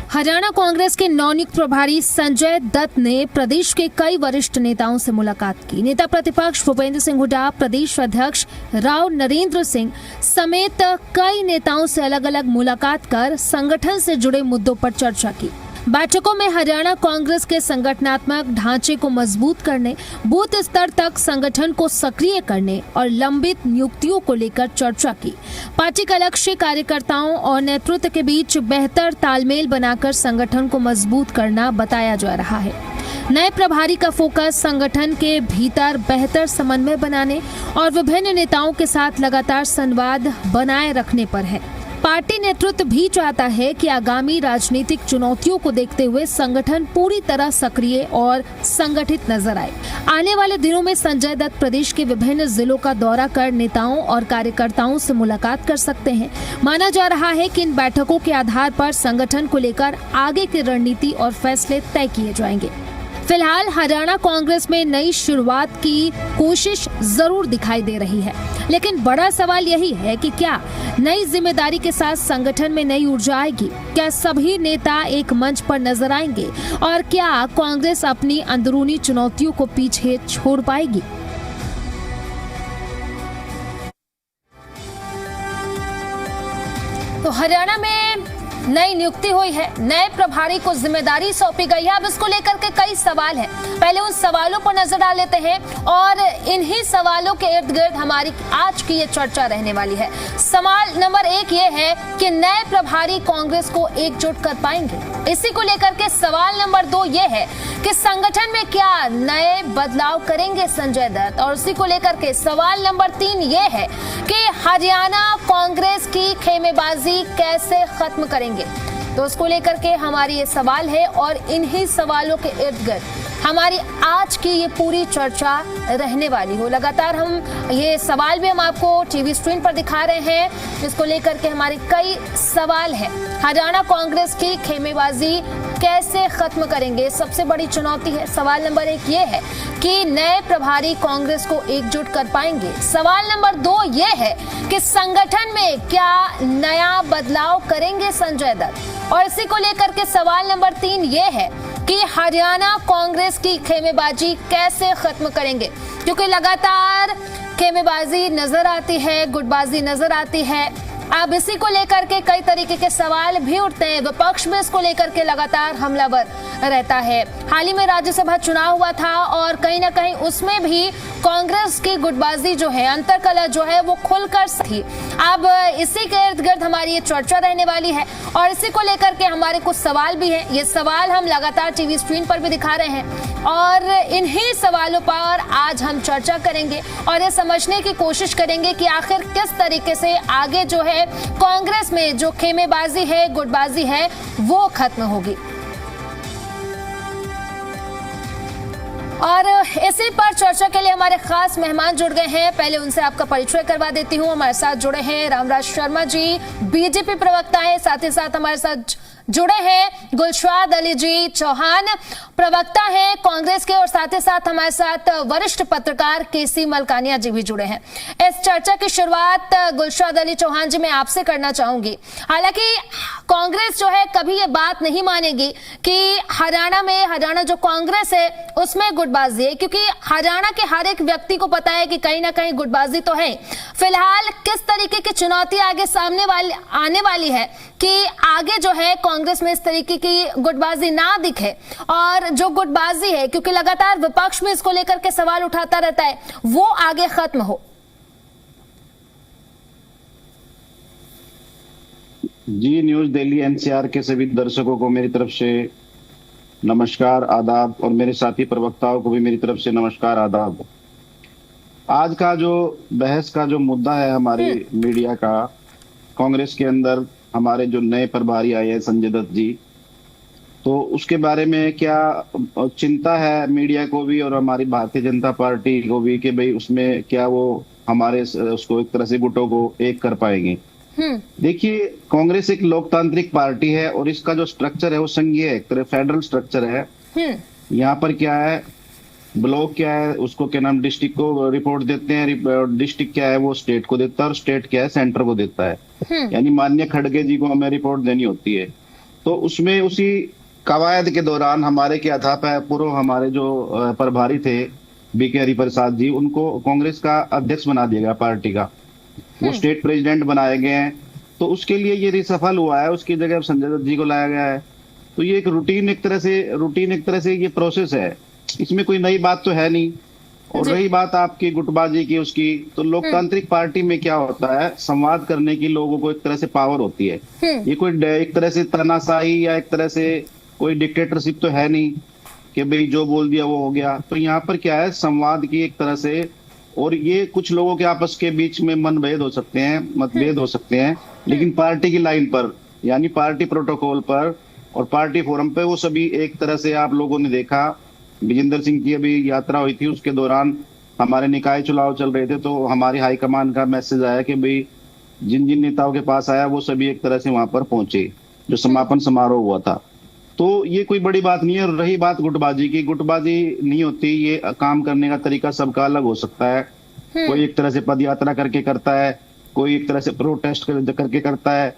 हरियाणा कांग्रेस के नवनियुक्त प्रभारी संजय दत्त ने प्रदेश के कई वरिष्ठ नेताओं से मुलाकात की। नेता प्रतिपक्ष भूपेंद्र सिंह हुड्डा, प्रदेश अध्यक्ष राव नरेंद्र सिंह समेत कई नेताओं से अलग अलग मुलाकात कर संगठन से जुड़े मुद्दों पर चर्चा की। बैठकों में हरियाणा कांग्रेस के संगठनात्मक ढांचे को मजबूत करने, बूथ स्तर तक संगठन को सक्रिय करने और लंबित नियुक्तियों को लेकर चर्चा की। पार्टी का लक्ष्य कार्यकर्ताओं और नेतृत्व के बीच बेहतर तालमेल बनाकर संगठन को मजबूत करना बताया जा रहा है। नए प्रभारी का फोकस संगठन के भीतर बेहतर समन्वय बनाने और विभिन्न नेताओं के साथ लगातार संवाद बनाए रखने पर है। पार्टी नेतृत्व भी चाहता है कि आगामी राजनीतिक चुनौतियों को देखते हुए संगठन पूरी तरह सक्रिय और संगठित नजर आए। आने वाले दिनों में संजय दत्त प्रदेश के विभिन्न जिलों का दौरा कर नेताओं और कार्यकर्ताओं से मुलाकात कर सकते हैं। माना जा रहा है कि इन बैठकों के आधार पर संगठन को लेकर आगे की रणनीति और फैसले तय किए जाएंगे। फिलहाल हरियाणा कांग्रेस में नई शुरुआत की कोशिश जरूर दिखाई दे रही है, लेकिन बड़ा सवाल यही है कि क्या नई जिम्मेदारी के साथ संगठन में नई ऊर्जा आएगी? क्या सभी नेता एक मंच पर नजर आएंगे? और क्या कांग्रेस अपनी अंदरूनी चुनौतियों को पीछे छोड़ पाएगी? तो हरियाणा में नई नियुक्ति हुई है, नए प्रभारी को जिम्मेदारी सौंपी गई है। अब इसको लेकर के कई सवाल हैं। पहले उन सवालों पर नजर डाल लेते हैं और इन्हीं सवालों के इर्द गिर्द हमारी आज की ये चर्चा रहने वाली है। सवाल नंबर 1 ये है कि नए प्रभारी कांग्रेस को एकजुट कर पाएंगे। इसी को लेकर के सवाल नंबर 2 ये है कि संगठन में क्या नए बदलाव करेंगे संजय दत्त, और उसी को लेकर के सवाल नंबर 3 ये है कि हरियाणा कांग्रेस की खेमेबाजी कैसे खत्म करेंगे। तो उसको लेकर के हमारी ये सवाल है और इन्हीं सवालों के इर्द गिर्द हमारी आज की ये पूरी चर्चा रहने वाली हो। लगातार हम ये सवाल भी हम आपको टीवी स्क्रीन पर दिखा रहे हैं, जिसको लेकर के हमारे कई सवाल हैं। हरियाणा कांग्रेस की खेमेबाजी कैसे खत्म करेंगे, सबसे बड़ी चुनौती है। सवाल नंबर 1 ये है कि नए प्रभारी कांग्रेस को एकजुट कर पाएंगे। सवाल नंबर 2 ये है कि संगठन में क्या नया बदलाव करेंगे संजय दत्त, और इसी को लेकर के सवाल नंबर 3 ये है कि हरियाणा कांग्रेस की खेमेबाजी कैसे खत्म करेंगे, क्योंकि लगातार खेमेबाजी नजर आती है, गुटबाजी नजर आती है। अब इसी को लेकर के कई तरीके के सवाल भी उठते हैं। विपक्ष में इसको लेकर के लगातार हमलावर रहता है। हाल ही में राज्यसभा चुनाव हुआ था और कहीं ना कहीं उसमें भी कांग्रेस की गुटबाजी जो है, अंतरकलह जो है वो खुलकर थी। अब इसी के इर्द गिर्द हमारी ये चर्चा रहने वाली है और इसी को लेकर के हमारे कुछ सवाल भी हैं। ये सवाल हम लगातार टीवी स्क्रीन पर भी दिखा रहे हैं और इन्हीं सवालों पर आज हम चर्चा करेंगे और ये समझने की कोशिश करेंगे कि आखिर किस तरीके से आगे जो है कांग्रेस में जो खेमेबाजी है, गुटबाजी है, वो खत्म होगी। और इसी पर चर्चा के लिए हमारे खास मेहमान जुड़ गए हैं। पहले उनसे आपका परिचय करवा देती हूँ। हमारे साथ जुड़े हैं रामराज शर्मा जी, बीजेपी प्रवक्ता है, साथ ही साथ हमारे साथ जुड़े हैं गुलशाद अली जी चौहान, प्रवक्ता हैं कांग्रेस के, और साथ ही साथ हमारे साथ वरिष्ठ पत्रकार केसी मलकानिया जी भी जुड़े हैं। इस चर्चा की शुरुआत गुलशाद अली चौहान जी मैं आपसे करना चाहूंगी। हालांकि कांग्रेस जो है कभी ये बात नहीं मानेगी कि हरियाणा जो कांग्रेस है उसमें गुटबाजी है, क्योंकि हरियाणा के हर एक व्यक्ति को पता है कि कहीं ना कहीं गुटबाजी तो है। फिलहाल किस तरीके की चुनौती आगे आने वाली है कि आगे जो है कांग्रेस में इस तरीके की गुटबाजी ना दिखे, और जो गुटबाजी है, क्योंकि लगातार विपक्ष में इसको लेकर के सवाल उठाता रहता है, वो आगे खत्म हो। जी, न्यूज दिल्ली एनसीआर के सभी दर्शकों को मेरी तरफ से नमस्कार, आदाब, और मेरे साथी प्रवक्ताओं को भी मेरी तरफ से नमस्कार, आदाब। आज का जो बहस का जो मुद्दा है हमारे मीडिया का, कांग्रेस के अंदर हमारे जो नए प्रभारी आए हैं संजय दत्त जी, तो उसके बारे में क्या चिंता है मीडिया को भी और हमारी भारतीय जनता पार्टी को भी कि भाई उसमें क्या वो हमारे उसको एक तरह से गुटों को एक कर पाएंगे। देखिए, कांग्रेस एक लोकतांत्रिक पार्टी है और इसका जो स्ट्रक्चर है वो संघीय है, एक तरह फेडरल स्ट्रक्चर है। यहाँ पर क्या है, ब्लॉक क्या है उसको क्या नाम डिस्ट्रिक्ट को रिपोर्ट देते हैं, डिस्ट्रिक्ट क्या है वो स्टेट को देता है और स्टेट क्या है सेंटर को देता है। यानी माननीय खड़गे जी को हमें रिपोर्ट देनी होती है। तो उसमें उसी कवायद के दौरान हमारे क्या था, पूर्व हमारे जो प्रभारी थे बीके हरिप्रसाद जी, उनको कांग्रेस का अध्यक्ष बना दिया गया पार्टी का, वो स्टेट प्रेसिडेंट बनाए गए हैं। तो उसके लिए ये रिसफल हुआ है, उसकी जगह संजय दत्त जी को लाया गया है। तो ये एक रूटीन एक तरह से ये प्रोसेस है, इसमें कोई नई बात तो है नहीं। और रही बात आपकी गुटबाजी की उसकी, तो लोकतांत्रिक पार्टी में क्या होता है, संवाद करने की लोगों को एक तरह से पावर होती है। ये कोई एक तरह से तानाशाही या एक तरह से कोई डिक्टेटरशिप तो है नहीं कि भाई जो बोल दिया वो हो गया। तो यहाँ पर क्या है, संवाद की एक तरह से, और ये कुछ लोगों के आपस के बीच में मनभेद हो सकते हैं, मतभेद हो सकते हैं, लेकिन पार्टी की लाइन पर यानी पार्टी प्रोटोकॉल पर और पार्टी फोरम पे वो सभी एक तरह से आप लोगों ने देखा। विजेंद्र सिंह की अभी यात्रा हुई थी, उसके दौरान हमारे निकाय चुनाव चल रहे थे, तो हमारी हाईकमान का मैसेज आया कि भाई जिन जिन नेताओं के पास आया वो सभी एक तरह से वहां पर पहुंचे, जो समापन समारोह हुआ था। तो ये कोई बड़ी बात नहीं है। रही बात गुटबाजी की, गुटबाजी नहीं होती, ये काम करने का तरीका सबका अलग हो सकता है। कोई एक तरह से पद यात्रा करके करता है, कोई एक तरह से प्रोटेस्ट करके करता है,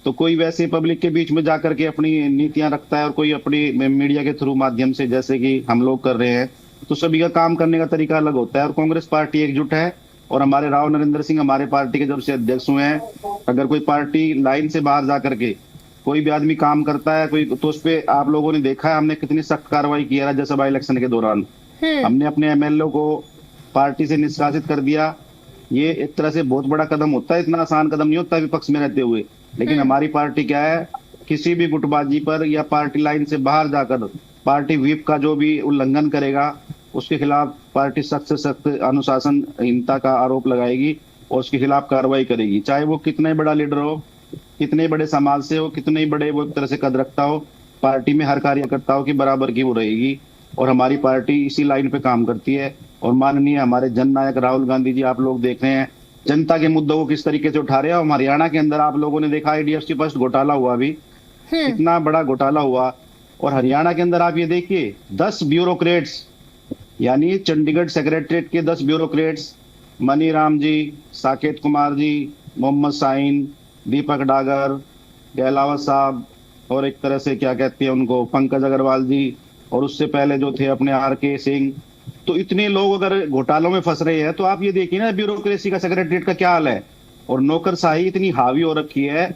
तो कोई वैसे पब्लिक के बीच में जाकर के अपनी नीतियां रखता है, और कोई अपनी मीडिया के थ्रू माध्यम से जैसे कि हम लोग कर रहे हैं। तो सभी का काम करने का तरीका अलग होता है। और कांग्रेस पार्टी एकजुट है, और हमारे राव नरेंद्र सिंह हमारे पार्टी के जब से अध्यक्ष हुए हैं, अगर कोई पार्टी लाइन से बाहर जाकर के कोई भी आदमी काम करता है कोई, तो उस पर आप लोगों ने देखा है हमने कितनी सख्त कार्रवाई की है। राज्यसभा इलेक्शन के दौरान हमने अपने एमएलए को पार्टी से निष्कासित कर दिया। ये एक तरह से बहुत बड़ा कदम होता है, इतना आसान कदम नहीं होता विपक्ष में रहते हुए। लेकिन हमारी पार्टी क्या है, किसी भी गुटबाजी पर या पार्टी लाइन से बाहर जाकर पार्टी व्हिप का जो भी उल्लंघन करेगा उसके खिलाफ पार्टी सख्त से सख्त अनुशासनहीनता का आरोप लगाएगी और उसके खिलाफ कार्रवाई करेगी, चाहे वो कितना बड़ा लीडर हो, कितने बड़े समाज से हो, कितने बड़े वो एक तरह से कद रखता हो। पार्टी में हर कार्यकर्ताओं की बराबर की वो रहेगी, और हमारी पार्टी इसी लाइन पे काम करती है। और माननीय हमारे जननायक राहुल गांधी जी, आप लोग देख रहे हैं जनता के मुद्दों को किस तरीके से उठा रहे हैं। और हरियाणा के अंदर आप लोगों ने देखा IDFC फर्स्ट घोटाला हुआ, भी कितना बड़ा घोटाला हुआ। और हरियाणा के अंदर आप ये देखिए 10 ब्यूरोक्रेट्स, यानी चंडीगढ़ सेक्रेटरीट के 10 ब्यूरोक्रेट्स, मनीराम जी, साकेत कुमार जी, मोहम्मद शाहीन, दीपक डागर, गहलावत साहब, और एक तरह से क्या कहते हैं उनको, पंकज अग्रवाल जी, और उससे पहले जो थे अपने RK सिंह। तो इतने लोग अगर घोटालों में फंस रहे हैं, तो आप ये देखिए ना ब्यूरोक्रेसी का, सेक्रेटरीट का क्या हाल है। और नौकरशाही इतनी हावी हो रखी है।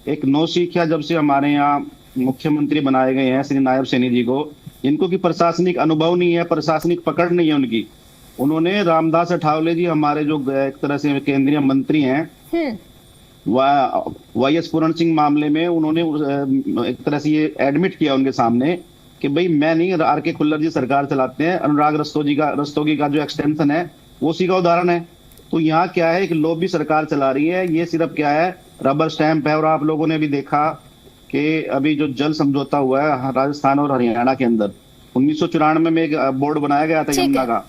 एक नौसिखिया जब से हमारे यहाँ मुख्यमंत्री बनाए गए हैं श्री नायब सैनी जी को, इनको की प्रशासनिक अनुभव नहीं है, प्रशासनिक पकड़ नहीं है उनकी। उन्होंने रामदास अठावले जी, हमारे जो एक तरह से केंद्रीय मंत्री हैं, YS पूरण सिंह मामले में उन्होंने एक तरह से ये एडमिट किया उनके सामने कि भाई मैं नहीं, RK खुल्लर जी सरकार चलाते हैं, अनुराग रस्तोगी का जो एक्सटेंशन है वो उसी का उदाहरण है। तो यहाँ क्या है, एक लॉबी सरकार चला रही है, ये सिर्फ क्या है, रबर स्टैंप है। और आप लोगों ने भी देखा कि अभी जो जल समझौता हुआ है राजस्थान और हरियाणा के अंदर, 1994 में एक बोर्ड बनाया गया था यमुना का,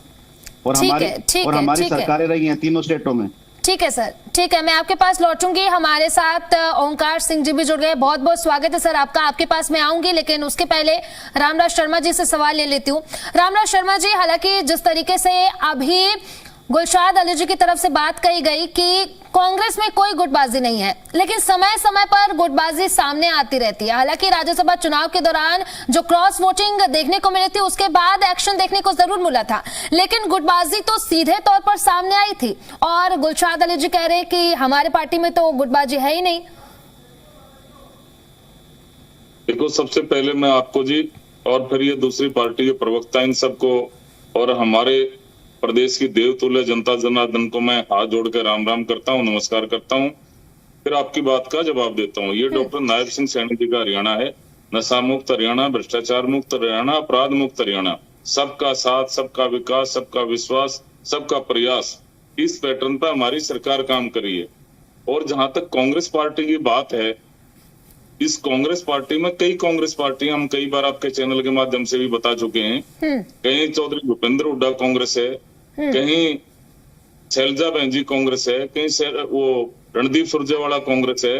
और हमारी सरकारें रही हैं तीनों स्टेटों में। ठीक है सर, ठीक है, मैं आपके पास लौटूंगी। हमारे साथ ओंकार सिंह जी भी जुड़ गए, बहुत बहुत स्वागत है सर आपका, आपके पास मैं आऊंगी। लेकिन उसके पहले रामराज शर्मा जी से सवाल ले लेती हूँ। रामराज शर्मा जी, हालांकि जिस तरीके से अभी गुलशाद अली जी की तरफ से बात कही गई कि कांग्रेस में कोई गुटबाजी नहीं है, लेकिन समय समय पर गुटबाजी सामने आती रहती है। हालांकि राज्यसभा चुनाव के दौरान जो क्रॉस वोटिंग देखने को मिली थी, उसके बाद एक्शन देखने को जरूर मिला था, लेकिन गुटबाजी तो सीधे तौर पर सामने आई थी। और गुलशाद अली जी कह रहे हैं कि हमारे पार्टी में तो गुटबाजी है ही नहीं। देखो, सबसे पहले मैं आपको जी और फिर ये दूसरी पार्टी के प्रवक्ता, इन सबको और हमारे प्रदेश की देवतुल्य जनता जनार्दन को मैं हाथ जोड़कर राम राम करता हूँ, नमस्कार करता हूँ, फिर आपकी बात का जवाब देता हूँ। ये डॉक्टर नायब सिंह सैनी जी का हरियाणा है, नशा मुक्त हरियाणा, भ्रष्टाचार मुक्त हरियाणा, अपराध मुक्त हरियाणा, सबका साथ, सबका विकास, सबका विश्वास, सबका प्रयास, इस पैटर्न पर हमारी सरकार काम करी है। और जहां तक कांग्रेस पार्टी की बात है, इस कांग्रेस पार्टी में कई कांग्रेस पार्टियां हम कई बार आपके चैनल के माध्यम से भी बता चुके हैं। कहीं चौधरी भूपेंद्र हुड्डा कांग्रेस है, कहीं शैलजा बहन जी कांग्रेस है, कहीं वो रणदीप सुरजेवाला कांग्रेस है,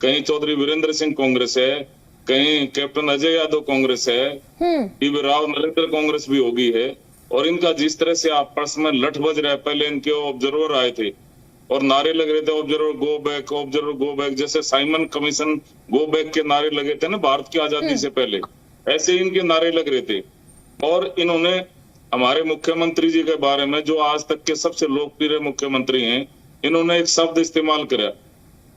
कहीं चौधरी वीरेंद्र सिंह कांग्रेस है, कहीं कैप्टन अजय यादव कांग्रेस है, राव नरेंद्र कांग्रेस भी होगी है। और इनका जिस तरह से आपस में लठ बज रहा है, पहले इनके ऑब्जर्वर आए थे और नारे लग रहे थे ऑब्जर्वर गो बैक, जैसे साइमन कमीशन गो बैक के नारे लगे थे ना भारत की आजादी से पहले, ऐसे इनके नारे लग रहे थे। और इन्होंने हमारे मुख्यमंत्री जी के बारे में, जो आज तक के सबसे लोकप्रिय मुख्यमंत्री हैं, इन्होंने एक शब्द इस्तेमाल करा,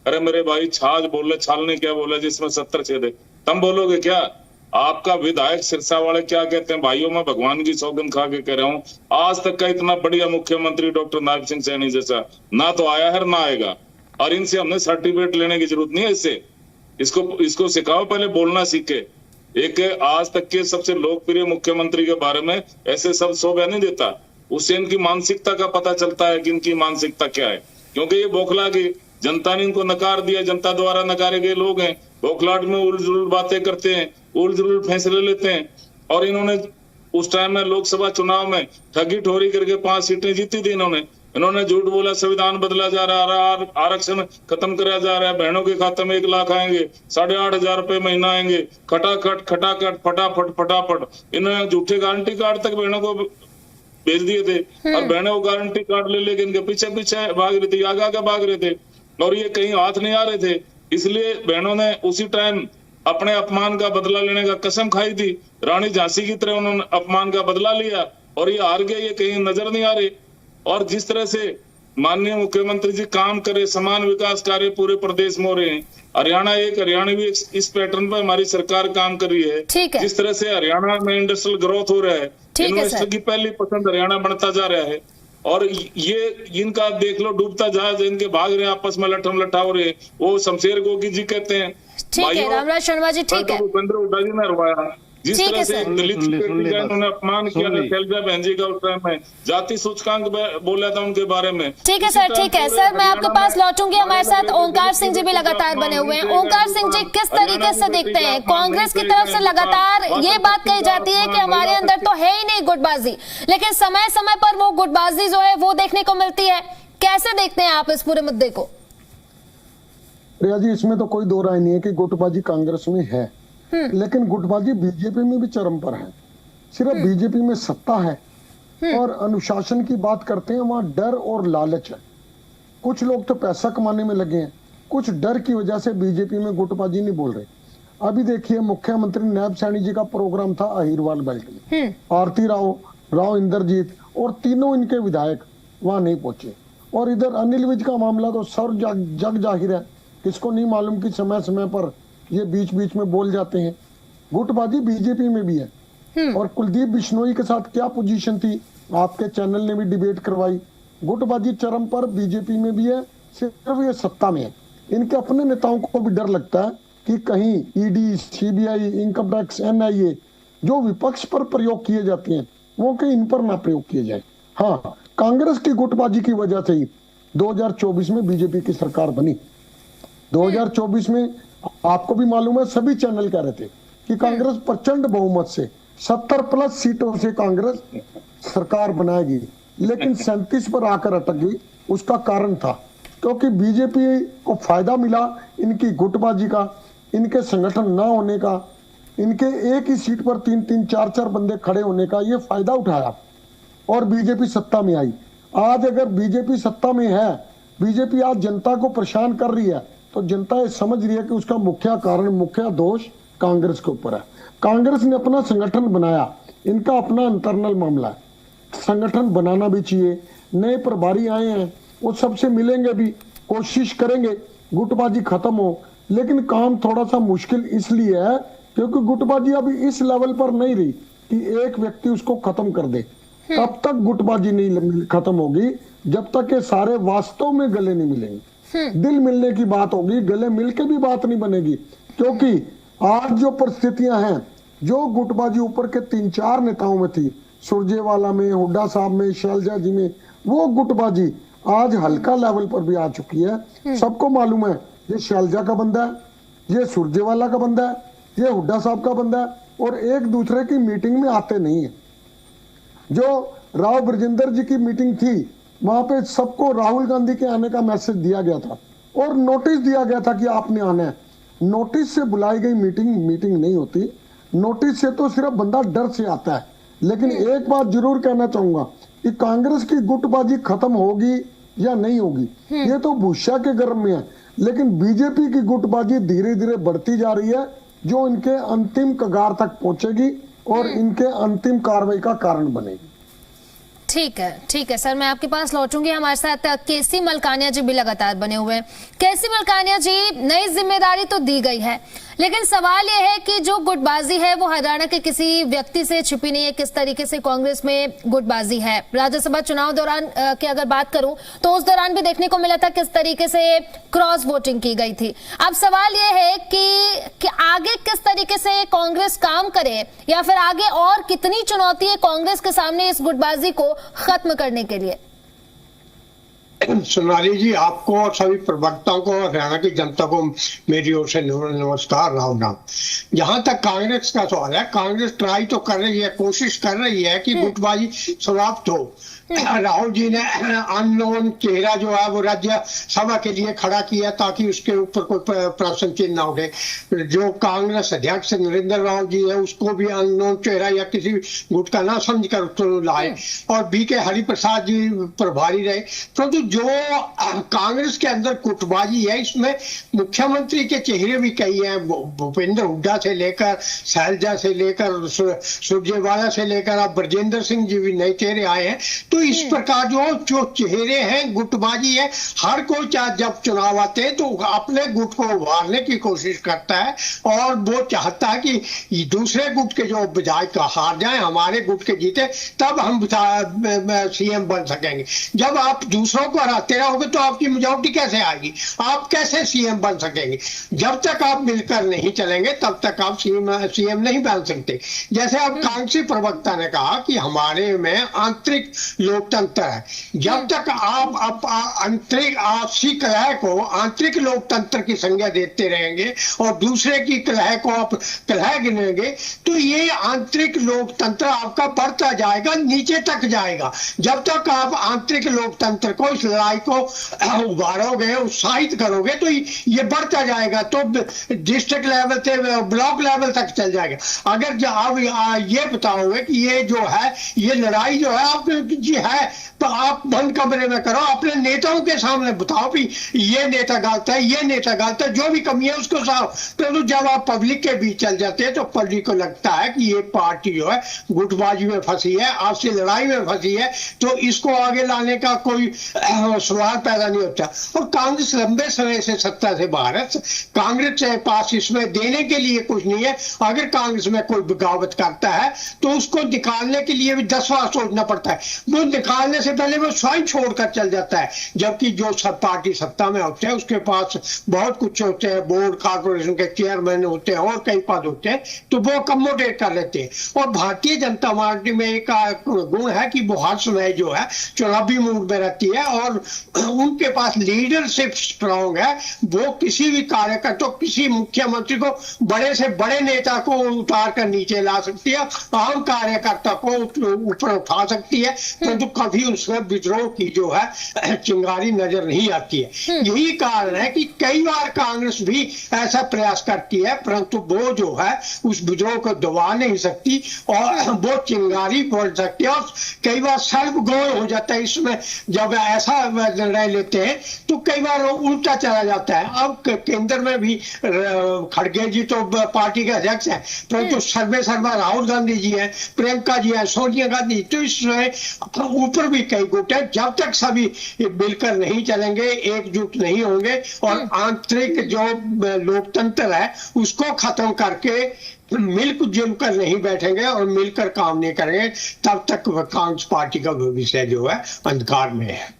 अरे मेरे भाई छाछ बोले, छाल ने क्या बोला जिसमें 70 छेद है, तुम बोलोगे क्या? आपका विधायक सिरसा वाले क्या कहते हैं, भाइयों मैं भगवान की सौगंध खा के कह रहा हूँ, आज तक का इतना बढ़िया मुख्यमंत्री डॉक्टर नायब सिंह सैनी जैसा ना तो आया है ना आएगा। और इनसे हमने सर्टिफिकेट लेने की जरूरत नहीं है। इसको सिखाओ, पहले बोलना सीखे। एक आज तक के सबसे लोकप्रिय मुख्यमंत्री के बारे में ऐसे सब सौ बयान देता, उससे इनकी मानसिकता का पता चलता है कि इनकी मानसिकता क्या है। क्योंकि ये बौखला गए, जनता ने इनको नकार दिया, जनता द्वारा नकारे गए लोग हैं, बौखलाहट में उलझुल बातें करते हैं, उलझुल फैसले लेते हैं। और इन्होंने उस टाइम में लोकसभा चुनाव में ठगी ठोरी करके 5 सीटें जीती थी। इन्होंने झूठ बोला, संविधान बदला जा रहा है, आरक्षण खत्म कराया जा रहा है, बहनों के खाते में 1 लाख आएंगे, 8,500 रुपए महीना आएंगे, खटाखट फटाफट। इन्होंने झूठे गारंटी कार्ड तक बहनों को भेज दिए थे, और बहनों को गारंटी कार्ड ले लेके इनके पीछे भाग रही थी, आगे भाग रहे थे, और ये कहीं हाथ नहीं आ रहे थे। इसलिए बहनों ने उसी टाइम अपने अपमान का बदला लेने का कसम खाई थी। रानी झांसी की तरह उन्होंने अपमान का बदला लिया, और ये हार गए, ये कहीं नजर नहीं आ रहे। और जिस तरह से माननीय मुख्यमंत्री जी काम करे, समान विकास कार्य पूरे प्रदेश में हो रहे हैं। हरियाणा भी इस पैटर्न पर हमारी सरकार काम कर रही है। जिस तरह से हरियाणा में इंडस्ट्रियल ग्रोथ हो रहा है, इन्वेस्टर की पहली पसंद हरियाणा बनता जा रहा है। और ये इनका देख लो डूबता जहाज, इनके भाग रहे हैं, आपस में लठम लठा हो रहे हैं। वो शमशेर गोगी जी कहते हैं, ठीक है रामराज शर्मा जी, ठीक है, भूपेंद्र हुड्डा जी ने हरवाया, जिस तरह से दलित उन्होंने अपमान किया, शैलजा बहन जी का उस टाइम में जाति सूचकांक बोला था उनके बारे में। ठीक है सर, ठीक है सर, मैं आपके पास लौटूंगी। हमारे साथ ओंकार सिंह जी भी लगातार बने हुए हैं। ओंकार सिंह जी, किस तरीके से देखते हैं, कांग्रेस की तरफ से लगातार ये बात कही जाती है कि हमारे अंदर तो है ही नहीं गुटबाजी, लेकिन समय समय पर वो गुटबाजी जो है वो देखने को मिलती है। कैसे देखते हैं आप इस पूरे मुद्दे को? प्रिया जी, इसमें तो कोई दो राय नहीं है कि गुटबाजी कांग्रेस में है, लेकिन गुटबाजी बीजेपी में भी चरम पर है। सिर्फ बीजेपी में सत्ता है और अनुशासन की बात करते हैं, वहां डर और लालच है। कुछ लोग तो पैसा कमाने में लगे हैं, कुछ डर की वजह से बीजेपी में गुटबाजी नहीं बोल रहे। अभी देखिए, मुख्यमंत्री नायब सैनी जी का प्रोग्राम था अहिरवाल बेल्ट में, आरती राव इंद्रजीत और तीनों इनके विधायक वहां नहीं पहुंचे। और इधर अनिल विज का मामला तो सर जग जाहिर है, किसको नहीं मालूम कि समय समय पर ये बीच बीच में बोल जाते हैं। गुटबाजी बीजेपी में भी है। और कुलदीप बिश्नोई के साथ क्या पोजीशन थी, आपके चैनल ने भी डिबेट करवाई। गुटबाजी चरम पर बीजेपी में भी है, सिर्फ ये सत्ता में है। इनके अपने नेताओं को भी डर लगता है कि कहीं ED, CBI, income tax, NIA जो विपक्ष पर प्रयोग किए जाते हैं वो कहीं इन पर ना प्रयोग किए जाए। हाँ, कांग्रेस की गुटबाजी की वजह से ही 2024 में बीजेपी की सरकार बनी। 2024 में आपको भी मालूम है, सभी चैनल कह रहे थे कि कांग्रेस प्रचंड बहुमत से 70+ सीटों से कांग्रेस सरकार बनाएगी, लेकिन 37 पर आकर अटक गई। उसका कारण था क्योंकि बीजेपी को फायदा मिला इनकी गुटबाजी का, इनके संगठन ना होने का, इनके एक ही सीट पर 3-3, 4-4 बंदे खड़े होने का ये फायदा उठाया और बीजेपी सत्ता में आई। आज अगर बीजेपी सत्ता में है, बीजेपी आज जनता को परेशान कर रही है, तो जनता ये समझ रही है कि उसका मुख्य कारण, मुख्य दोष कांग्रेस के ऊपर है। कांग्रेस ने अपना संगठन बनाया, इनका अपना इंटरनल मामला है, संगठन बनाना भी चाहिए। नए प्रभारी आए हैं, वो सबसे मिलेंगे भी, कोशिश करेंगे गुटबाजी खत्म हो, लेकिन काम थोड़ा सा मुश्किल इसलिए है क्योंकि गुटबाजी अभी इस लेवल पर नहीं रही कि एक व्यक्ति उसको खत्म कर दे। तब तक गुटबाजी नहीं खत्म होगी जब तक ये सारे वास्तव में गले नहीं मिलेंगे। दिल मिलने की बात होगी, गले मिलके भी बात नहीं बनेगी। क्योंकि आज जो परिस्थितियां हैं, जो गुटबाजी ऊपर के 3-4 नेताओं में थी, सुरजेवाला में, हुड्डा साहब में, शैलजा जी में, वो गुटबाजी आज हल्का लेवल पर भी आ चुकी है। सबको मालूम है ये शैलजा का बंदा है, ये सुरजेवाला का बंदा है, ये हुड्डा साहब का बंदा है, और एक दूसरे की मीटिंग में आते नहीं है। जो राव ब्रजेंद्र जी की मीटिंग थी, वहां पे सबको राहुल गांधी के आने का मैसेज दिया गया था और नोटिस दिया गया था कि आपने आना है। नोटिस से बुलाई गई मीटिंग नहीं होती। नोटिस से तो सिर्फ बंदा डर से आता है। लेकिन एक बात जरूर कहना चाहूंगा कि कांग्रेस की गुटबाजी खत्म होगी या नहीं होगी, ये तो भूसा के गर्म में है। लेकिन बीजेपी की गुटबाजी धीरे धीरे बढ़ती जा रही है, जो इनके अंतिम कगार तक पहुंचेगी और इनके अंतिम कार्रवाई का कारण बनेगी। ठीक है सर, मैं आपके पास लौटूंगी। हमारे साथ केसी मलकानिया जी भी लगातार बने हुए हैं। केसी मलकानिया जी, नई जिम्मेदारी तो दी गई है, लेकिन सवाल यह है कि जो गुटबाजी है वो हरियाणा के किसी व्यक्ति से छिपी नहीं है। किस तरीके से कांग्रेस में गुटबाजी है, राज्यसभा चुनाव दौरान की अगर बात करूं तो उस दौरान भी देखने को मिला था किस तरीके से क्रॉस वोटिंग की गई थी। अब सवाल यह है कि आगे किस तरीके से कांग्रेस काम करे, या फिर आगे और कितनी चुनौती है कांग्रेस के सामने इस गुटबाजी को खत्म करने के लिए। सोनाली जी, आपको और सभी प्रवक्ताओं को, हरियाणा की जनता को मेरी ओर से नमस्कार, राम राम। जहां तक कांग्रेस का सवाल है, कांग्रेस ट्राई तो कर रही है, कोशिश कर रही है कि गुटबाजी समाप्त हो। राहुल जी ने अननोन चेहरा जो है वो राज्य सभा के लिए खड़ा किया ताकि उसके ऊपर कोई प्रश्न चिन्ह ना उठे। जो कांग्रेस अध्यक्ष नरेंद्र राव जी है उसको भी अननोन चेहरा या किसी गुट का ना समझकर उसको लाए, और बीके हरिप्रसाद जी प्रभारी रहे। परंतु जो कांग्रेस के अंदर गुटबाजी है, इसमें मुख्यमंत्री के चेहरे भी कई हैं, भूपेंद्र हुड्डा से लेकर शैलजा से लेकर सुरजेवाला से लेकर अब ब्रजेंद्र सिंह जी भी नए चेहरे आए हैं। तो इस प्रकार जो चेहरे हैं, गुटबाजी है। हर कोई जब चुनाव आते हैं तो अपने गुट को उभारने की कोशिश करता है, और वो चाहता है कि दूसरे गुट के जो विधायक हार जाए, हमारे गुट के जीते, तब हम सीएम बन सकेंगे। जब आप दूसरों को हराते रहोगे तो आपकी मेजॉरिटी कैसे आएगी, आप कैसे सीएम बन सकेंगे। जब तक आप मिलकर नहीं चलेंगे तब तक आप सीएम नहीं बन सकते। जैसे अब कांग्रेसी प्रवक्ता ने कहा कि हमारे में आंतरिक लोकतंत्र है। जब तक आप आंतरिक आपसी कलह को आंतरिक लोकतंत्र की संज्ञा देते रहेंगे और दूसरे की कलह को आप कलह गिनेंगे, तो ये आंतरिक लोकतंत्र आपका बढ़ता जाएगा, नीचे तक जाएगा। जब तक आप आंतरिक लोकतंत्र को, इस लड़ाई को उभारोगे, उत्साहित करोगे, तो ये बढ़ता जाएगा, तो डिस्ट्रिक्ट लेवल से ब्लॉक लेवल तक चल जाएगा। अगर आप ये बताओगे कि ये जो है, ये लड़ाई जो है आप जी है, तो आप बंद कमरे में करो, अपने नेताओं के सामने बताओ कि ये नेता गलत है, ये नेता गलत है, जो भी कमी है उसको साफ। तो जब आप पब्लिक के बीच चल जाते हैं तो पब्लिक को लगता है कि ये पार्टी जो है गुटबाजी में फंसी है, आपसी लड़ाई में फंसी है, तो इसको आगे लाने का कोई सवाल पैदा नहीं होता। और कांग्रेस लंबे समय से सत्ता से बाहर है, कांग्रेस के पास इसमें देने के लिए कुछ नहीं है। अगर कांग्रेस में कोई बगावत करता है तो उसको निकालने के लिए भी 10 बार सोचना पड़ता है। वो निकालने से पहले वो स्वयं छोड़कर चल जाता है। जबकि जो सब पार्टी सत्ता में होते हैं उसके पास बहुत कुछ होते हैं, बोर्ड कॉर्पोरेशन के चेयरमैन होते हैं और कई पद होते हैं, तो वो अकोमोडेट कर लेते हैं। और भारतीय जनता पार्टी में एक गुण है कि वो हर समय जो है चुनावी मूड में रहती है, और उनके पास लीडरशिप स्ट्रांग है। वो किसी भी कार्यकर्ता, किसी मुख्यमंत्री को, बड़े से बड़े नेता को उतार कर नीचे ला सकती है, आम कार्यकर्ता को ऊपर उठा सकती है, परंतु कभी उसमें विद्रोह की जो है चिंगारी नजर नहीं आती है। यही कारण है कि कई बार कांग्रेस भी ऐसा प्रयास करती है, परंतु वो जो है उस विद्रोह को दबा नहीं सकती और वो चिंगारी बढ़ सकती है, और कई बार सर्वगौण हो जाता है। इसमें जब ऐसा निर्णय लेते हैं तो कई बार उल्टा चला जाता है। अब केंद्र में भी खड़गे जी तो पार्टी के अध्यक्ष हैं, परंतु सर्वे राहुल गांधी जी हैं, प्रियंका जी हैं, सोनिया गांधी, तो इसमें ऊपर भी कई गुट है। जब तक सभी मिलकर नहीं चलेंगे, एकजुट नहीं होंगे और आंतरिक जो लोकतंत्र है उसको खत्म करके मिलजुल कर नहीं बैठेंगे और मिलकर काम नहीं करेंगे, तब तक कांग्रेस पार्टी का भविष्य जो है अंधकार में है।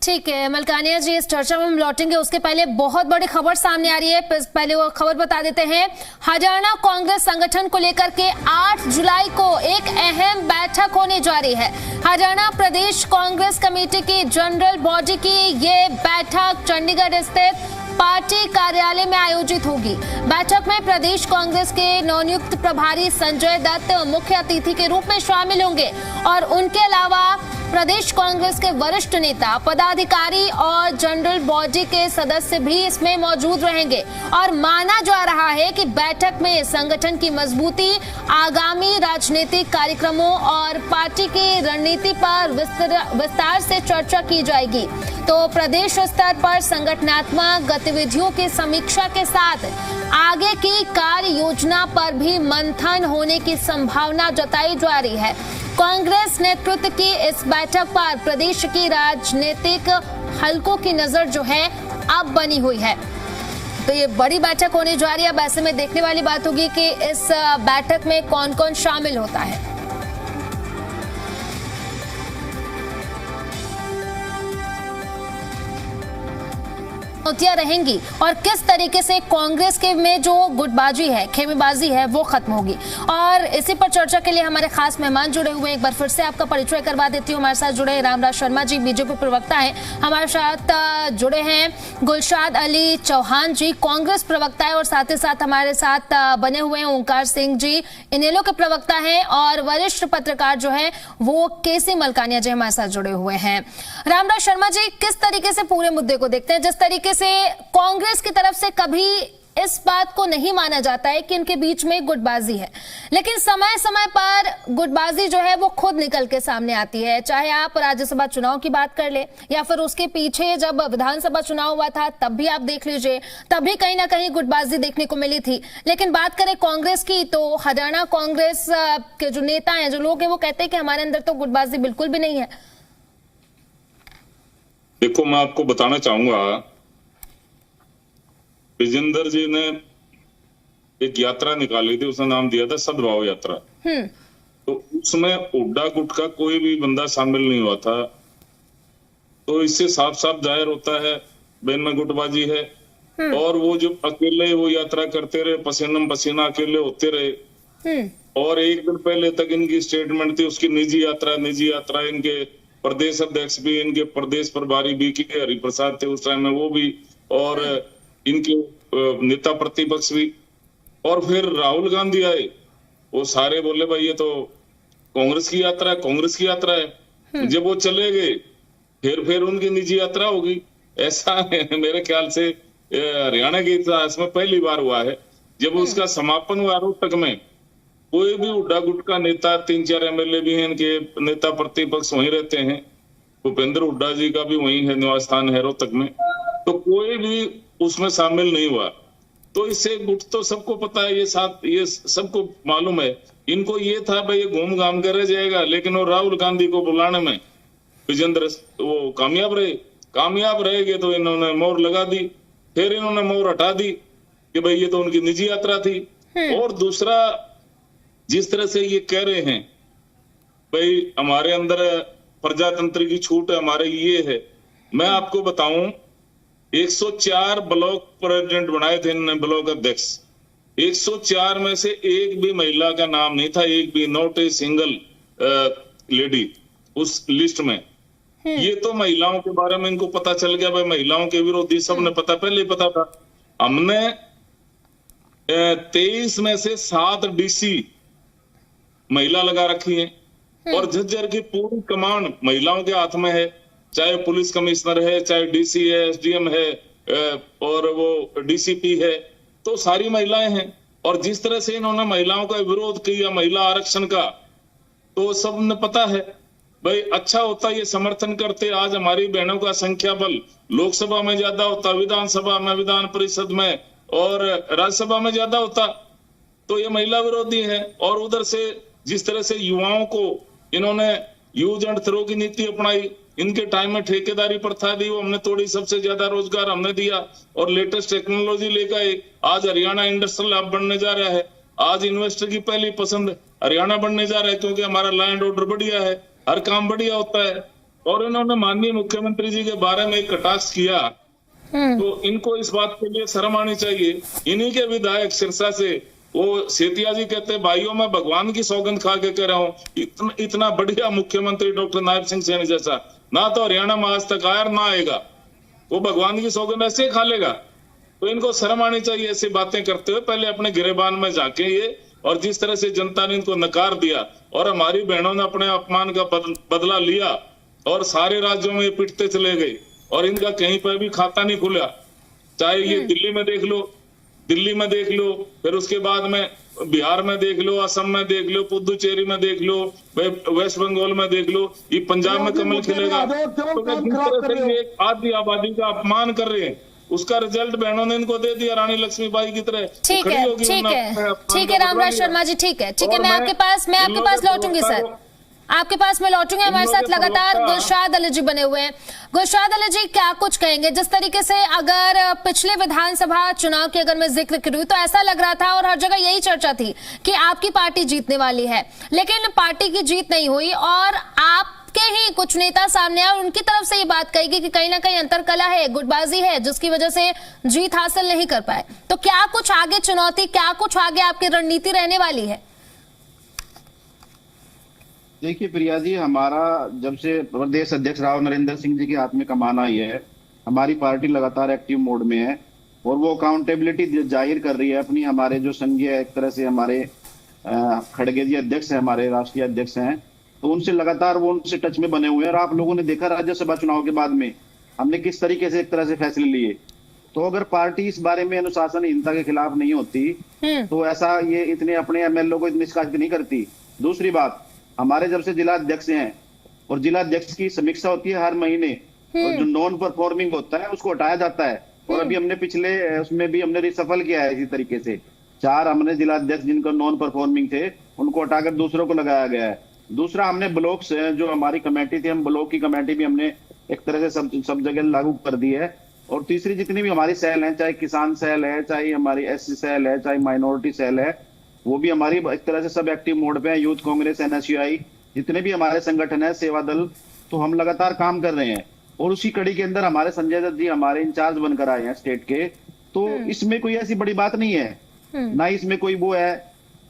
ठीक है मलकानिया जी, इस चर्चा में हम लौटेंगे, उसके पहले बहुत बड़ी खबर सामने आ रही है। पहले वो खबर बता देते हैं। हरियाणा कांग्रेस संगठन को लेकर के 8 जुलाई को एक अहम बैठक होने जा रही है। हरियाणा प्रदेश कांग्रेस कमेटी की जनरल बॉडी की ये बैठक चंडीगढ़ स्थित पार्टी कार्यालय में आयोजित होगी। बैठक में प्रदेश कांग्रेस के नवनियुक्त प्रभारी संजय दत्त मुख्य अतिथि के रूप में शामिल होंगे, और उनके अलावा प्रदेश कांग्रेस के वरिष्ठ नेता, पदाधिकारी और जनरल बॉडी के सदस्य भी इसमें मौजूद रहेंगे और माना जा रहा है कि बैठक में संगठन की मजबूती, आगामी राजनीतिक कार्यक्रमों और पार्टी की रणनीति पर विस्तार से चर्चा की जाएगी। तो प्रदेश स्तर पर संगठनात्मक गतिविधियों की समीक्षा के साथ आगे की कार्य योजना पर भी मंथन होने की संभावना जताई जा रही है। कांग्रेस नेतृत्व की इस बैठक पर प्रदेश की राजनीतिक हलकों की नजर जो है अब बनी हुई है। तो ये बड़ी बैठक होने जा रही है। अब ऐसे में देखने वाली बात होगी कि इस बैठक में कौन कौन शामिल होता है। रहेंगी और किस तरीके से कांग्रेस के में जो गुटबाजी है, खेमेबाजी है, वो खत्म होगी। और इसी पर चर्चा के लिए हमारे खास मेहमान जुड़े हुए, एक बार फिर से आपका परिचय करवा देती हूँ। हमारे साथ जुड़े रामराज शर्मा जी, बीजेपी प्रवक्ता हैं। हमारे साथ जुड़े हैं गुलशाद अली चौहान जी, कांग्रेस प्रवक्ता है, और साथ ही साथ हमारे साथ बने हुए हैं ओंकार सिंह जी, इनेलो के प्रवक्ता हैं, और वरिष्ठ पत्रकार जो है वो केसी मलकानिया जी हमारे साथ जुड़े हुए हैं। रामराज शर्मा जी, किस तरीके से पूरे मुद्दे को देखते हैं? जिस तरीके से कांग्रेस की तरफ से कभी इस बात को नहीं माना जाता है कि इनके बीच में गुटबाजी है, लेकिन समय समय पर गुटबाजी जो है वो खुद निकल के सामने आती है। चाहे आप राज्यसभा चुनाव की बात कर ले या फिर उसके पीछे जब विधानसभा चुनाव हुआ था तब भी आप देख लीजिए, तभी कहीं ना कहीं गुटबाजी देखने को मिली थी। लेकिन बात करें कांग्रेस की, तो हरियाणा कांग्रेस के जो नेता हैं, जो लोग हैं, वो कहते हैं कि हमारे अंदर तो गुटबाजी बिल्कुल भी नहीं है। देखो, मैं आपको बताना चाहूंगा, विजेंद्र जी ने एक यात्रा निकाली थी, उसका नाम दिया था सद्भाव यात्रा। तो उसमें उड्डा गुट का कोई भी बंदा शामिल नहीं हुआ था। तो इससे साफ साफ जाहिर होता है बैन में गुटबाजी है। और वो जो अकेले वो यात्रा करते रहे, पसीना पसीना अकेले होते रहे। और एक दिन पहले तक इनकी स्टेटमेंट थी उसकी निजी यात्रा। इनके प्रदेश अध्यक्ष भी, इनके प्रदेश प्रभारी भी के हरिप्रसाद थे उस टाइम में, वो भी, और इनके नेता प्रतिपक्ष भी। और फिर राहुल गांधी आए, वो सारे बोले भाई ये तो कांग्रेस की यात्रा है। जब वो चले गए फिर उनकी निजी यात्रा होगी। ऐसा मेरे ख्याल से हरियाणा के इतिहास में पहली बार हुआ है। जब उसका समापन हुआ रोहतक में, कोई भी उड्डा गुट का नेता, 3-4 एमएलए भी हैं इनके, नेता प्रतिपक्ष वहीं रहते हैं। भूपेंद्र हुड्डा जी का भी वहीं है, निवास स्थान है रोहतक में। तो कोई भी उसमें शामिल नहीं हुआ। तो इससे गुट तो सबको पता है, ये सबको मालूम है। इनको ये था भाई ये घूम घाम कर रह जाएगा, लेकिन वो राहुल गांधी को बुलाने में विजेंद्र वो कामयाब रहेंगे। तो इन्होंने मोहर लगा दी, फिर इन्होंने मोहर हटा दी कि भाई ये तो उनकी निजी यात्रा थी। और दूसरा, जिस तरह से ये कह रहे हैं भाई हमारे अंदर प्रजातंत्र की छूट है, हमारे ये है। मैं आपको बताऊं, 104 ब्लॉक प्रेसिडेंट बनाए थे इन्होंने, ब्लॉक अध्यक्ष। 104 में से एक भी महिला का नाम नहीं था, एक भी, नॉट ए सिंगल लेडी उस लिस्ट में। ये तो महिलाओं के बारे में इनको पता चल गया भाई, महिलाओं के विरोधी सबने पता, पहले ही पता था। हमने 23 में से 7 डीसी महिला लगा रखी है, और झज्जर की पूरी कमांड महिलाओं के हाथ में है। चाहे पुलिस कमिश्नर है, चाहे डीसी है, एसडीएम है, और वो डीसीपी है, तो सारी महिलाएं हैं। और जिस तरह से इन्होंने महिलाओं का विरोध किया, महिला आरक्षण का, तो सबने पता है भाई। अच्छा होता ये समर्थन करते, आज हमारी बहनों का संख्या बल लोकसभा में ज्यादा होता, विधानसभा में, विधान परिषद में और राज्यसभा में ज्यादा होता। तो ये महिला विरोधी है। और उधर से जिस तरह से युवाओं को इन्होंने यूज एंड थ्रो की नीति अपनाई, इनके टाइम में ठेकेदारी प्रथा दी, वो हमने तोड़ी, सबसे ज्यादा रोजगार हमने दिया, और लेटेस्ट टेक्नोलॉजी लेकर आए। आज हरियाणा इंडस्ट्रियल हब बनने जा रहा है। आज इन्वेस्टर की पहली पसंद हरियाणा बनने जा रहा है, क्योंकि हमारा लैंड ऑर्डर बढ़िया है, हर काम बढ़िया होता है। और इन्होंने माननीय मुख्यमंत्री जी के बारे में एक कटाक्ष किया, तो इनको इस बात के लिए शर्म आनी चाहिए। इन्हीं के विधायक सिरसा से वो सेतिया जी कहते हैं, भाइयों मैं भगवान की सौगंध खा के कह रहा हूँ, इतना बढ़िया मुख्यमंत्री डॉक्टर नायब सिंह सैनी जैसा ना तो हरियाणा में आज तक आया, ना आएगा। वो भगवान की सौगंध ऐसे ही खा लेगा। तो इनको शर्म आनी चाहिए ऐसी बातें करते हुए। पहले अपने गिरेबान में जाके ये, और जिस तरह से जनता ने इनको नकार दिया और हमारी बहनों ने अपने अपमान का बदला लिया, और सारे राज्यों में ये पिटते चले गए और इनका कहीं पर भी खाता नहीं खुला। चाहे ये दिल्ली में देख लो, फिर उसके बाद में बिहार में देख लो, असम में देख लो, पुदुचेरी में देख लो, वेस्ट बंगाल में देख लो, ये पंजाब में कमल खिलेगा। तो जिस तरह से ये आधी आबादी का अपमान कर रहे हैं, उसका रिजल्ट बहनों ने इनको दे दिया रानी लक्ष्मीबाई की तरह। ठीक है रामराज शर्मा जी, ठीक है, मैं आपके पास लौटूंगी सर, आपके पास मैं लौटूंगी। हमारे साथ लगातार गुलशाद अली जी बने हुए हैं। गुलशाद अली जी, क्या कुछ कहेंगे? जिस तरीके से अगर पिछले विधानसभा चुनाव की अगर मैं जिक्र करूं तो ऐसा लग रहा था और हर जगह यही चर्चा थी कि आपकी पार्टी जीतने वाली है, लेकिन पार्टी की जीत नहीं हुई और आपके ही कुछ नेता सामने आए और उनकी तरफ से ये बात कही गई कि कहीं ना कहीं अंतरकला है, गुटबाजी है, जिसकी वजह से जीत हासिल नहीं कर पाए। तो क्या कुछ आगे चुनौती, क्या कुछ आगे आपकी रणनीति रहने वाली है? देखिए प्रिया जी, हमारा जब से प्रदेश अध्यक्ष राव नरेंद्र सिंह जी के हाथ में कमान आई है, हमारी पार्टी लगातार एक्टिव मोड में है और वो अकाउंटेबिलिटी जाहिर कर रही है अपनी। हमारे जो संघीय एक तरह से हमारे खड़गे जी अध्यक्ष हैं, हमारे राष्ट्रीय अध्यक्ष हैं, तो उनसे लगातार वो उनसे टच में बने हुए हैं। और आप लोगों ने देखा राज्यसभा चुनाव के बाद में हमने किस तरीके से एक तरह से फैसले लिए। तो अगर पार्टी इस बारे में अनुशासनहीनता के खिलाफ नहीं होती तो ऐसा ये इतने अपने एमएलए को निष्कासित नहीं करती। दूसरी बात, हमारे जब से जिला अध्यक्ष हैं और जिला अध्यक्ष की समीक्षा होती है हर महीने, और जो नॉन परफॉर्मिंग होता है उसको हटाया जाता है। और अभी हमने पिछले उसमें भी हमने रिसफल किया है इसी तरीके से। 4 हमने जिला अध्यक्ष जिनको नॉन परफॉर्मिंग थे उनको हटाकर दूसरों को लगाया गया है। दूसरा, हमने ब्लॉक से जो हमारी कमेटी थी, हम ब्लॉक की कमेटी भी हमने एक तरह से सब जगह लागू कर दी है। और तीसरी, जितनी भी हमारी सेल है, चाहे किसान सेल है, चाहे हमारी एससी सेल है, चाहे माइनॉरिटी सेल है, वो भी हमारी एक तरह से सब एक्टिव मोड पे है। यूथ कांग्रेस, एनएसयूआई, जितने भी हमारे संगठन है, सेवा दल, तो हम लगातार काम कर रहे हैं। और उसी कड़ी के अंदर हमारे संजय दत्त जी हमारे इंचार्ज बनकर आए हैं स्टेट के। तो इसमें कोई ऐसी बड़ी बात नहीं है, ना इसमें कोई वो है।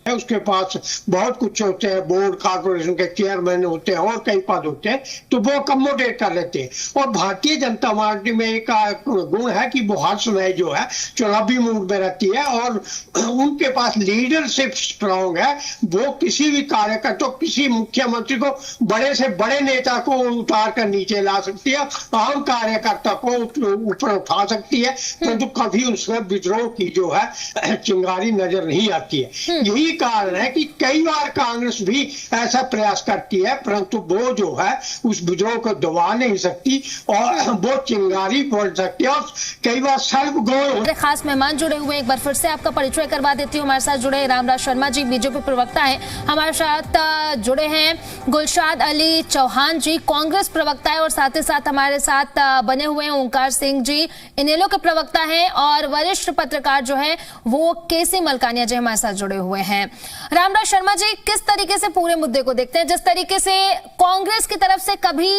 उसके पास बहुत कुछ होते हैं, बोर्ड कॉर्पोरेशन के चेयरमैन होते हैं और कई पद होते हैं, तो वो अकोमोडेट कर लेते हैं। और भारतीय जनता पार्टी में एक गुण है कि वो हर समय जो है चुनावी मूड में रहती है और उनके पास लीडरशिप स्ट्रांग है। वो किसी भी कार्यकर्ता, किसी मुख्यमंत्री को, बड़े से बड़े नेता को उतार कर नीचे ला सकती है, आम कार्यकर्ता को ऊपर उठा सकती है, परंतु कभी उसमें विद्रोह की जो है चिंगारी नजर नहीं आती है। यही कारण है कि कई बार कांग्रेस भी ऐसा प्रयास करती है, परंतु वो जो है उस विद्रोह को दबा नहीं सकती और वो चिंगारी बढ़ सकती है और कई बार सर्वगौण। खास मेहमान जुड़े हुए, एक बार फिर से आपका परिचय करवा देती हूँ। हमारे साथ जुड़े रामराज शर्मा जी, बीजेपी प्रवक्ता हैं। हमारे साथ जुड़े हैं गुलशाद अली चौहान जी, कांग्रेस प्रवक्ता है, और साथ ही साथ हमारे साथ बने हुए हैं ओंकार सिंह जी, इनेलो के प्रवक्ता हैं, और वरिष्ठ पत्रकार जो है वो केसी मलकानिया जी हमारे साथ जुड़े हुए हैं। रामराज शर्मा जी, किस तरीके से पूरे मुद्दे को देखते हैं? जिस तरीके से कांग्रेस की तरफ से कभी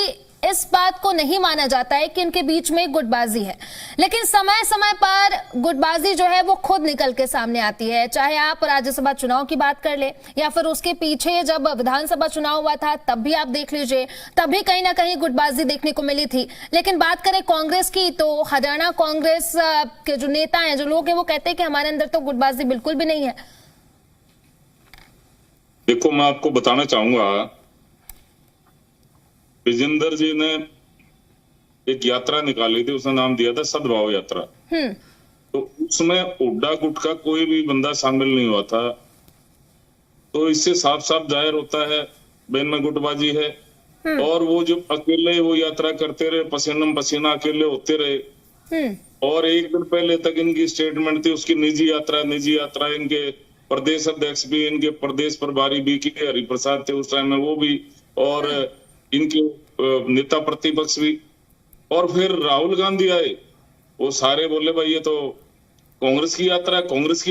इस बात को नहीं माना जाता है कि इनके बीच में गुटबाजी है, लेकिन समय समय पर गुटबाजी जो है वो खुद निकल के सामने आती है। चाहे आप राज्यसभा चुनाव की बात कर ले या फिर उसके पीछे जब विधानसभा चुनाव हुआ था तब भी आप देख लीजिए, तभी कहीं ना कहीं गुटबाजी देखने को मिली थी। लेकिन बात करें कांग्रेस की, तो हरियाणा कांग्रेस के जो नेता हैं, जो लोग हैं, वो कहते हैं कि हमारे अंदर तो गुटबाजी बिल्कुल भी नहीं है। देखो, मैं आपको बताना चाहूंगा, विजेंद्र जी ने एक यात्रा निकाली थी, उसका नाम दिया था सद्भाव यात्रा। तो उसमें हुड्डा गुट का कोई भी बंदा शामिल नहीं हुआ था। तो इससे साफ साफ जाहिर होता है बैन में गुटबाजी है। और वो जो अकेले वो यात्रा करते रहे, पसीना पसीना अकेले होते रहे। और एक दिन पहले तक इनकी स्टेटमेंट थी उसकी निजी यात्रा। इनके प्रदेश अध्यक्ष भी, इनके प्रदेश प्रभारी भी के हरिप्रसाद थे उस टाइम में, वो भी, और इनके नेता प्रतिपक्ष भी। और फिर राहुल गांधी आए, वो सारे बोले भाई ये तो कांग्रेस की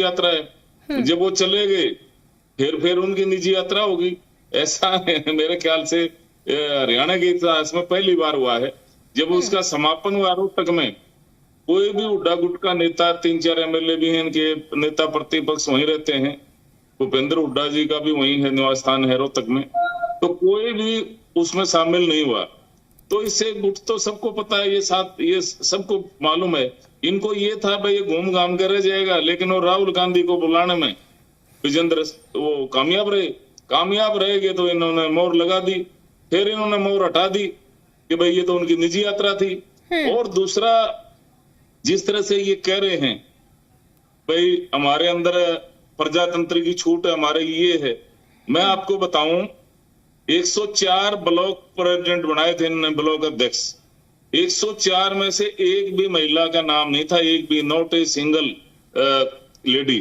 यात्रा है। जब वो चले गए फिर उनकी निजी यात्रा होगी। ऐसा मेरे ख्याल से हरियाणा के इतिहास में पहली बार हुआ है। जब उसका समापन हुआ रोहतक में, कोई भी हुड्डा गुट का नेता, 3-4 एमएलए भी हैं इनके, नेता प्रतिपक्ष वहीं रहते हैं, भूपेंद्र हुड्डा जी का भी वहीं है, निवास स्थान है रोहतक में, तो कोई भी उसमें शामिल नहीं हुआ। तो इससे गुट तो सबको पता है, ये सबको मालूम है। इनको ये था भाई ये घूम घाम कर रह जाएगा, लेकिन वो राहुल गांधी को बुलाने में विजेंद्र वो कामयाब रहे गए तो इन्होंने मोहर लगा दी, फिर इन्होंने मोहर हटा दी। कि भाई ये तो उनकी निजी यात्रा थी। और दूसरा, जिस तरह से ये कह रहे हैं भाई हमारे अंदर प्रजातंत्र की छूट है, हमारे ये है, मैं आपको बताऊं 104 ब्लॉक प्रेसिडेंट बनाए थे इन्होंने, ब्लॉक अध्यक्ष। 104 में से एक भी महिला का नाम नहीं था, एक भी, नॉट ए सिंगल लेडी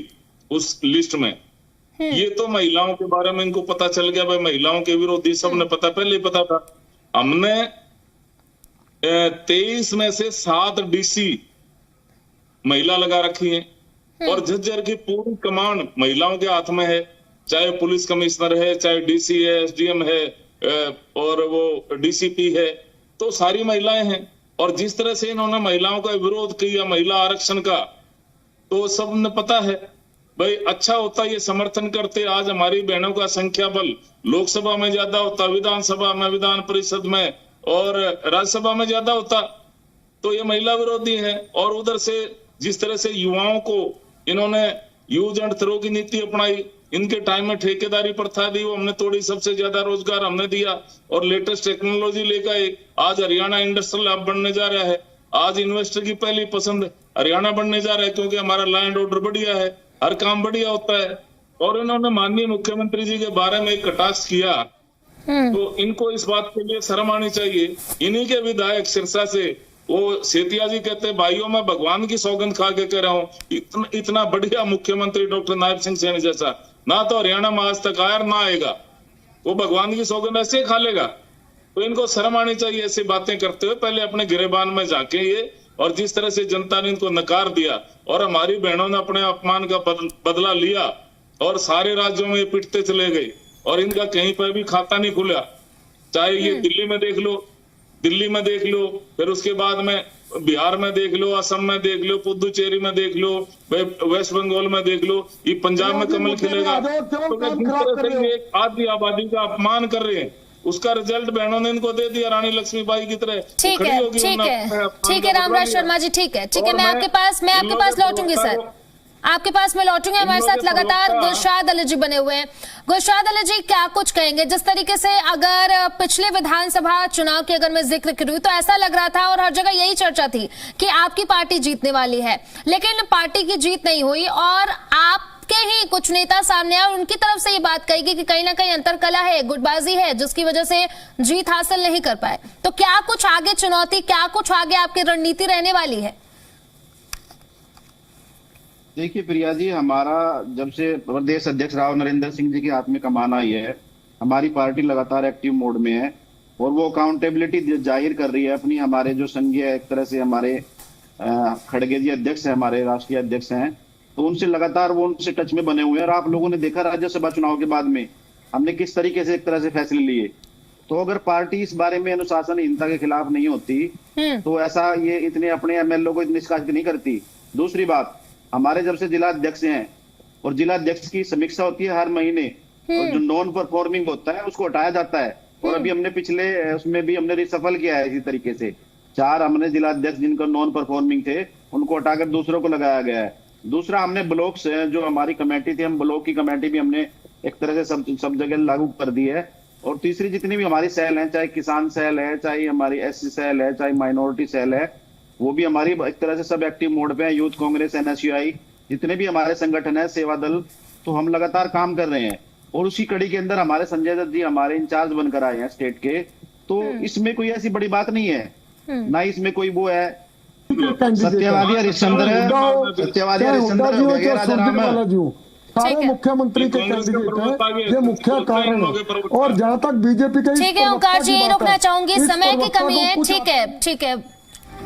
उस लिस्ट में। ये तो महिलाओं के बारे में इनको पता चल गया भाई, महिलाओं के विरोधी सबने पता, पहले ही पता था। हमने 23 में से 7 डीसी महिला लगा रखी है और झज्जर की पूरी कमांड महिलाओं के हाथ में है, चाहे पुलिस कमिश्नर है, चाहे डीसी है, एसडीएम है और वो डीसीपी है, तो सारी महिलाएं हैं। और जिस तरह से इन्होंने महिलाओं का विरोध किया, महिला आरक्षण का, तो सबने पता है भाई। अच्छा होता ये समर्थन करते, आज हमारी बहनों का संख्या बल लोकसभा में ज्यादा होता, विधानसभा में, विधान परिषद में और राज्यसभा में ज्यादा होता, तो ये महिला विरोधी है। और उधर से जिस तरह से युवाओं को इन्होंने यूज एंड थ्रो की नीति अपनाई, इनके टाइम में ठेकेदारी प्रथा दी, वो हमने तोड़ी, सबसे ज्यादा रोजगार हमने दिया और लेटेस्ट टेक्नोलॉजी लेकर आए। आज हरियाणा इंडस्ट्रियल हब बनने जा रहा है, आज इन्वेस्टर की पहली पसंद हरियाणा बनने जा रहा है, क्योंकि हमारा लैंड ऑर्डर बढ़िया है, हर काम बढ़िया होता है। और इन्होंने माननीय मुख्यमंत्री जी के बारे में एक कटाक्ष किया, तो इनको इस बात के लिए शर्म आनी चाहिए। इन्हीं के विधायक सिरसा से वो सेतिया जी कहते हैं, भाइयों मैं भगवान की सौगंध खा के कह रहा हूँ, इतना बढ़िया मुख्यमंत्री डॉक्टर नायब सिंह सैनी जैसा ना तो हरियाणा में आज तक आया ना आएगा, वो भगवान की सौगंध ऐसे खा लेगा। तो इनको शर्म आनी चाहिए ऐसी बातें करते हुए, पहले अपने गिरेबान में जाके ये। और जिस तरह से जनता ने इनको नकार दिया और हमारी बहनों ने अपने अपमान का बदला लिया और सारे राज्यों में ये पिटते चले गए और इनका कहीं पर भी खाता नहीं खुला। चाहे ये दिल्ली में देख लो, फिर उसके बाद में बिहार में देख लो, असम में देख लो, पुदुचेरी में देख लो, वेस्ट बंगाल में देख लो, ये पंजाब में कमल खिलेगा। तो एक आधी आबादी का अपमान कर रहे हैं, उसका रिजल्ट बहनों ने इनको दे दिया, रानी लक्ष्मीबाई की तरह। ठीक है रामराज शर्मा जी, ठीक है, मैं आपके पास लौटूंगी सर, आपके पास मैं लौटूंगी। हमारे साथ लगातार गुलशाद अली जी बने हुए हैं। गुलशाद अली जी, क्या कुछ कहेंगे? जिस तरीके से अगर पिछले विधानसभा चुनाव की अगर मैं जिक्र करूं तो ऐसा लग रहा था और हर जगह यही चर्चा थी कि आपकी पार्टी जीतने वाली है, लेकिन पार्टी की जीत नहीं हुई और आप के ही कुछ नेता सामने आए और उनकी तरफ से ये बात कही गई कि कहीं ना कहीं अंतरकला है, गुटबाजी है, जिसकी वजह से जीत हासिल नहीं कर पाए। तो क्या कुछ आगे चुनौती, क्या कुछ आगे आपकी रणनीति रहने वाली है? देखिए प्रिया जी, हमारा जब से प्रदेश अध्यक्ष राव नरेंद्र सिंह जी के हाथ में कमान आई है, हमारी पार्टी लगातार एक्टिव मोड में है और वो अकाउंटेबिलिटी जाहिर कर रही है अपनी। हमारे जो संघीय एक तरह से हमारे खड़गे जी अध्यक्ष है, हमारे राष्ट्रीय अध्यक्ष हैं, तो उनसे लगातार वो उनसे टच में बने हुए हैं। और आप लोगों ने देखा राज्यसभा चुनाव के बाद में हमने किस तरीके से एक तरह से फैसले लिए। तो अगर पार्टी इस बारे में अनुशासनहीनता के खिलाफ नहीं होती तो ऐसा ये इतने अपने एमएलए को निष्कासित नहीं करती। दूसरी बात, हमारे जब से जिला अध्यक्ष हैं और जिला अध्यक्ष की समीक्षा होती है हर महीने, और जो नॉन परफॉर्मिंग होता है उसको हटाया जाता है। और अभी हमने पिछले उसमें भी हमने रिसफल किया है इसी तरीके से। 4 हमने जिला अध्यक्ष जिनको नॉन परफॉर्मिंग थे उनको हटाकर दूसरों को लगाया गया है। दूसरा, हमने ब्लॉक से जो हमारी कमेटी थी, हम ब्लॉक की कमेटी भी हमने एक तरह से सब जगह लागू कर दी है। और तीसरी, जितनी भी हमारी सेल है, चाहे किसान सेल है, चाहे हमारी एससी सेल है, चाहे माइनॉरिटी सेल है, वो भी हमारी एक तरह से सब एक्टिव मोड पे है। यूथ कांग्रेस, एनएसयूआई, जितने भी हमारे संगठन है, सेवा दल, तो हम लगातार काम कर रहे हैं। और उसी कड़ी के अंदर हमारे संजय दत्त जी हमारे इंचार्ज बनकर आए हैं स्टेट के। तो इसमें कोई ऐसी बड़ी बात नहीं है, ना इसमें कोई वो है सत्यवादी हरिश्चंद्र है, सत्यवादी हरिश्चंद्र सारे मुख्यमंत्री के कैंडिडेट हैं, ये मुख्य कारण है। और जहां तक बीजेपी का, ठीक है ओंकार जी, रुकना चाहूंगी, समय की कमी है। ठीक है,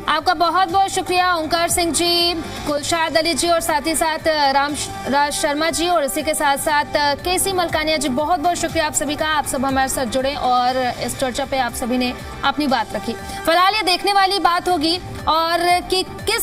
आपका बहुत बहुत शुक्रिया ओंकार सिंह जी, गुलशाद अली जी और साथ ही साथ रामराज शर्मा जी और इसी के साथ साथ केसी मलकानिया जी, बहुत बहुत शुक्रिया आप सभी का। आप सब हमारे साथ जुड़े और इस चर्चा पे आप सभी ने अपनी बात रखी। फिलहाल ये देखने वाली बात होगी और कि किस